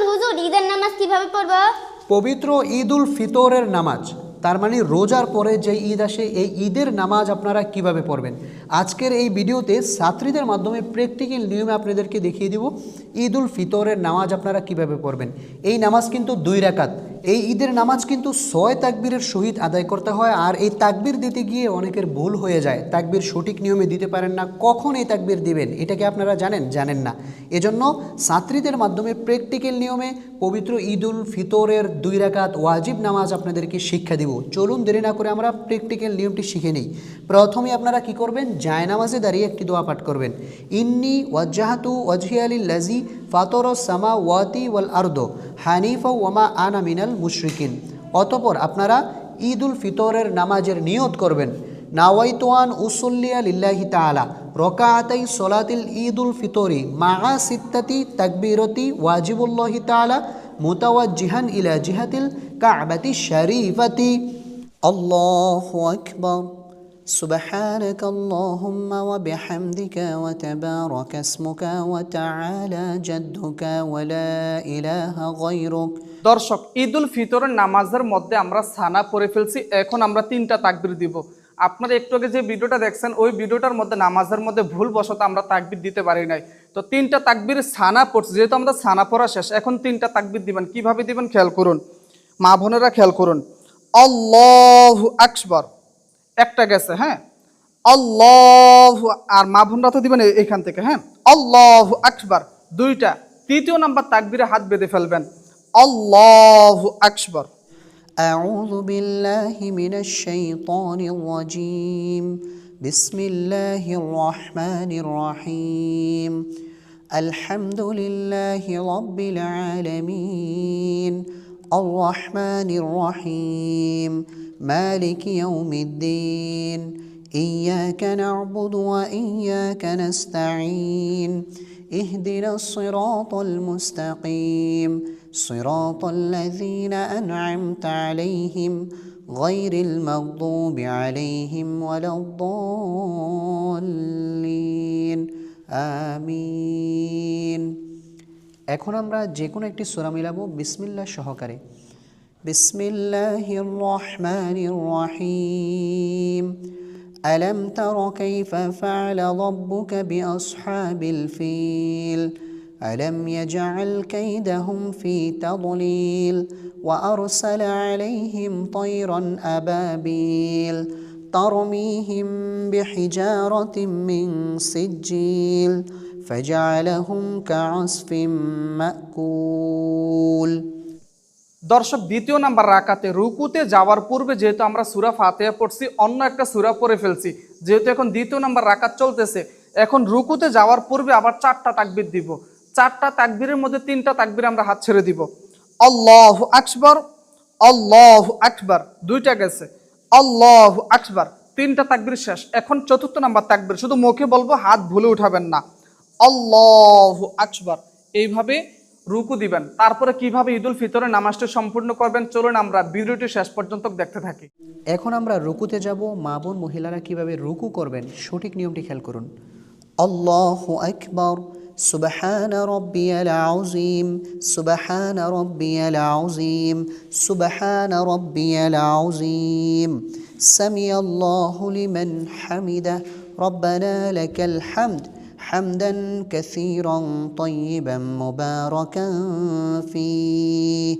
হুজুর ঈদের নামাজ কিভাবে পড়বো? পবিত্র ঈদুল ফিতরের নামাজ, তার মানে রোজার পরে যে ঈদ আসে, এই ঈদের নামাজ আপনারা কিভাবে পড়বেন আজকের এই ভিডিওতে ছাত্রীদের মাধ্যমে প্র্যাকটিক্যাল নিয়মে আপনাদেরকে দেখিয়ে দিব ঈদুল ফিতরের নামাজ আপনারা কিভাবে পড়বেন। এই নামাজ কিন্তু 2 রাকাত। এই ঈদের নামাজ কিন্তু 6 তাকবীরের সহিত আদায় করতে হয়। আর এই তাকবীর দিতে গিয়ে অনেকের ভুল হয়ে যায়, তাকবীর সঠিক নিয়মে দিতে পারেন না। কখন এই তাকবীর দিবেন এটা কি আপনারা জানেন না। এজন্য ছাত্রীদের মাধ্যমে প্র্যাকটিক্যাল নিয়মে পবিত্র ঈদুল ফিতরের 2 রাকাত ওয়াজিব নামাজ আপনাদেরকে শিক্ষা দিব। চলুন দেরি না করে আমরা প্র্যাকটিক্যাল নিয়মটি শিখে নিই। প্রথমে আপনারা কি করবেন, জায়নামাজে দাঁড়িয়ে একটি দোয়া পাঠ করবেন। ইন্নী ওয়াজ্জাহাতু ওয়াজহিয়া লিল্লাযী ফাতারাস সামাওয়াতি ওয়াল আরদ হানিফা ওয়া মা আনা মিনাল মুশরিকিন। অতঃপর আপনারা ঈদুল ফিতরের নামাজের নিয়ত করবেন। নাওয়াইতু আন উসল্লিয়া লিল্লাহি তাআলা রকাআতাই সলাতিল ঈদুল ফিতরি মাআ সিত্তাতি তাকবীরাতি ওয়াজিবুল্লাহি তাআলা মুতাওয়াজ্জিহান ইলা জিহাতিল কাবাতি শরীফাতি। আল্লাহু আকবার। সুবহানাকা আল্লাহুম্মা ওয়া বিহামদিকা ওয়া তাবারাকা ইসমুকা ওয়া তাআলা জাদ্দুকা ওয়া লা ইলাহা গায়রুক। দর্শক, ঈদুল ফিতরের নামাজের মধ্যে আমরা সানা পড়ে ফেলছি। এখন আমরা 3টা তাকবীর দিব। আপনারা একটু আগে যে ভিডিওটা দেখছেন ওই ভিডিওটার মধ্যে নামাজের মধ্যে ভুলবশত আমরা তাকবীর দিতে পারি নাই। তো 3টা তাকবীর সানা পড়ছি, যেহেতু আমাদের সানা পড়া শেষ, এখন 3টা তাকবীর দিবেন। কিভাবে দিবেন খেয়াল করুন, মা বোনেরা খেয়াল করুন। আল্লাহু আকবার একটা গেছে, হ্যাঁ, আল্লাহু, আর মা বোনরা তো দিবেন এখান থেকে, হ্যাঁ, আল্লাহু আকবার 2টা। 3য় নাম্বার তাকবীরে হাত বেঁধে ফেলবেন, আল্লাহু আকবার। أعوذ بالله من الشيطان الرجيم بسم الله الرحمن الرحيم الحمد لله رب العالمين الرحمن الرحيم مالك يوم الدين إياك نعبد وإياك نستعين اهدنا الصراط المستقيم صراط الذين أنعمت عليهم غير المغضوب عليهم ولا الضالين آمين। এখন আমরা যে কোনো একটি সূরা মিলাবো বিসমিল্লাহ সহকারে। বিসমিল্লাহির রহমানির রহিম ألم تر كيف فعل ربك بأصحاب الفيل ألم يجعل كيدهم في تضليل وأرسل عليهم طيرا أبابيل ترميهم بحجارة من سجيل فجعلهم كعصف مأكول। দর্শক, 2য় নাম্বার রাকাতে রুকুতে যাওয়ার পূর্বে যেহেতু আমরা সূরা ফাতিহা পড়ছি, অন্য একটা সূরা পড়ে ফেলছি। যেহেতু এখন 2য় নাম্বার রাকাত চলতেছে, এখন রুকুতে যাওয়ার পূর্বে আবার 4টা তাকবীর দিব। 4টা তাকবীরের মধ্যে 3টা তাকবীর আমরা হাত ছেড়ে দিব। আল্লাহু আকবার, আল্লাহু আকবার 2টা গেছে, আল্লাহু আকবার 3টা তাকবীর শেষ। এখন 4র্থ নাম্বার তাকবীর, শুধু মুখে বলবো, হাত ভুলে উঠাবেন না। আল্লাহু আকবার, এইভাবে রুকু দিবেন। তারপরে কিভাবে ঈদুল ফিতরের নামাজটা সম্পূর্ণ করবেন চলুন আমরা ভিডিওটি শেষ পর্যন্ত দেখতে থাকি। এখন আমরা রুকুতে যাব। মা বোন মহিলারা কিভাবে রুকু করবেন সঠিক নিয়মটি খেয়াল করুন। আল্লাহু আকবার। সুবহান রাব্বিয়াল আযীম সুবহান রাব্বিয়াল আযীম সুবহান রাব্বিয়াল আযীম সামিআল্লাহু লিমান হামিদা রব্বানা লাকাল হামদ حمدا كثيرا طيبا مباركا فيه।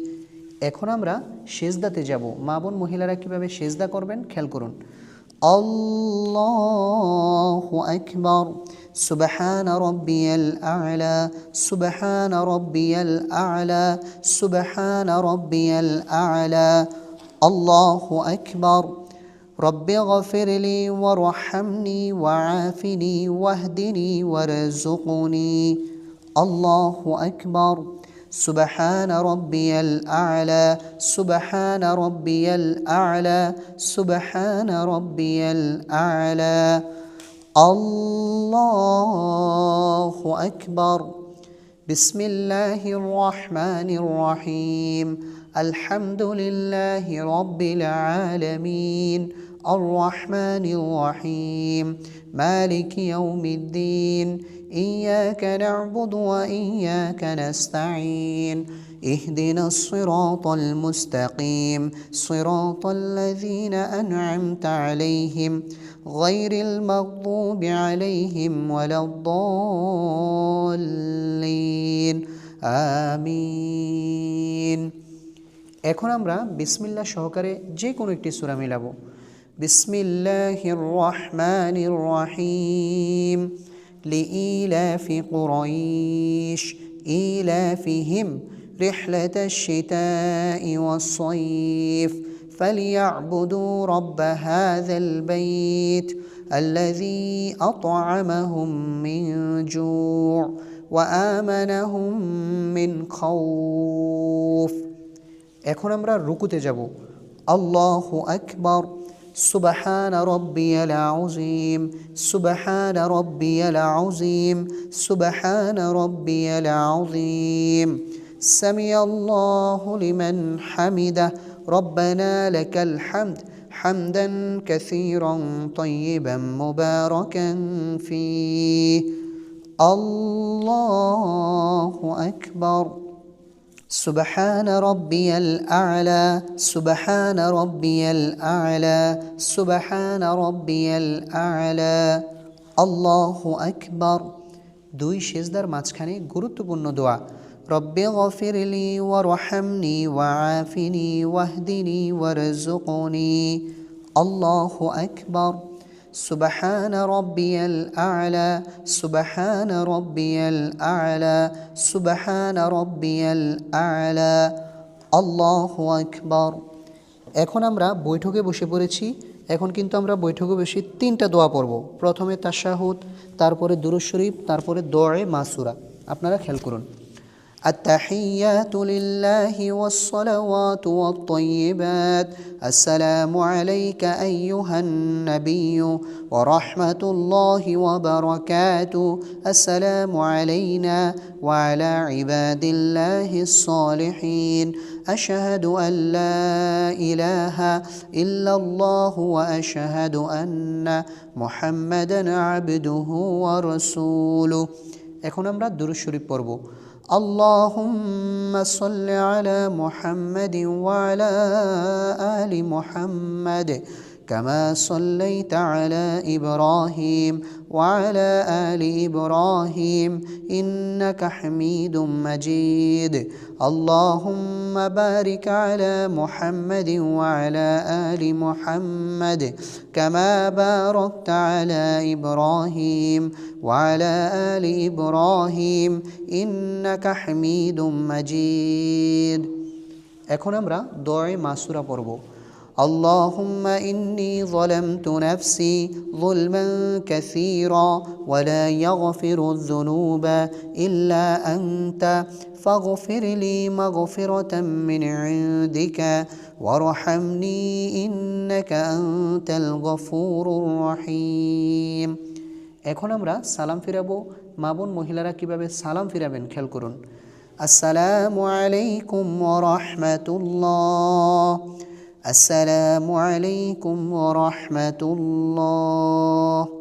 এখন আমরা সিজদাতে যাব। মা বোন মহিলারা কিভাবে সিজদা করবেন খেয়াল করুন। আল্লাহু আকবার। সুবহান রাব্বিয়াল আ'লা সুবহান রাব্বিয়াল আ'লা সুবহান রাব্বিয়াল আ'লা আল্লাহু আকবার। رب اغفر لي وارحمني وعافني واهدني وارزقني الله أكبر سبحان ربي الأعلى سبحان ربي الأعلى سبحان ربي الأعلى الله أكبر بسم الله الرحمن الرحيم الحمد لله رب العالمين الرحمن الرحيم مالك يوم الدين إياك نعبد وإياك نستعين اهدنا الصراط المستقيم صراط الذين أنعمت عليهم غير المغضوب عليهم ولا الضالين আমিন। এখন আমরা বিসমিল্লাহ সহকারে যে কোনো একটি সূরা মিলাবো। বিসমিল্লাহির রহমানির রহিম লিইলাফি কুরাইশ ইলাফিহিম রিহলাতাশ শিতাই ওয়াস-সাইফ فليعبدوا رب هذا البيت الذي أطعمهم من جوع وآمنهم من خوف। এখন আমরা রুকুতে যাব। আল্লাহু আকবার সুবহান রাব্বিয়াল আযীম সুবহান রাব্বিয়াল আযীম সুবহান রাব্বিয়াল আযীম সামিআল্লাহু লিমান হামিদাহ রব্বানা লাকাল হামদ হামদান কাসীরান তাইয়িবান মুবারাকান ফীহ। আল্লাহু আকবার سبحان ربي الأعلى سبحان ربي الأعلى سبحان ربي الأعلى الله أكبر। দুই সিজদার মাঝখানে গুরুত্বপূর্ণ দোয়া রব্বি গফিরলি ওয়ারহামনি ওয়াআফিনি ওয়াহদিনি ওয়ারযুকনি। আল্লাহু আকবার سبحان ربي الأعلى سبحان ربي الأعلى سبحان ربي الأعلى الله أكبر। এখন আমরা বৈঠকে বসে পড়েছি। এখন কিন্তু আমরা বৈঠকে বসে তিনটা দোয়া পড়ব। প্রথমে তাশাহুদ, তারপরে দুরূদ শরীফ, তারপরে দোয়ায়ে মাসুরা। আপনারা খেয়াল করুন। التحيات لله والصلوات والطيبات السلام عليك أيها النبي ورحمة الله وبركاته السلام علينا وعلى عباد الله الصالحين أشهد أن لا إله إلا الله وأشهد أن محمدا عبده ورسوله। এখন আমরা দুরূদ শরীফ পড়ব। اللهم صل على محمد وعلى آل محمد كما صليت على إبراهيم وعلى آل إبراهيم إنك حميد مجيد اللهم بارك على محمد وعلى آل محمد كما باركت على إبراهيم وعلى آل إبراهيم إنك حميد مجيد। এখন আমরা দোয়ায়ে মাসুরা পড়ব। اللهم إني ظلمت نفسي ظلما كثيرا ولا يغفر الذنوب إلا أنت فاغفر لي مغفرة من عندك وارحمني إنك أنت الغفور الرحيم। এখন আমরা সালাম ফিরাবো। মা বোন মহিলারা কিভাবে সালাম ফিরাবেন খেয়াল করুন। আসসালামু আলাইকুম ওয়া রাহমাতুল্লাহ السلام عليكم ورحمة الله।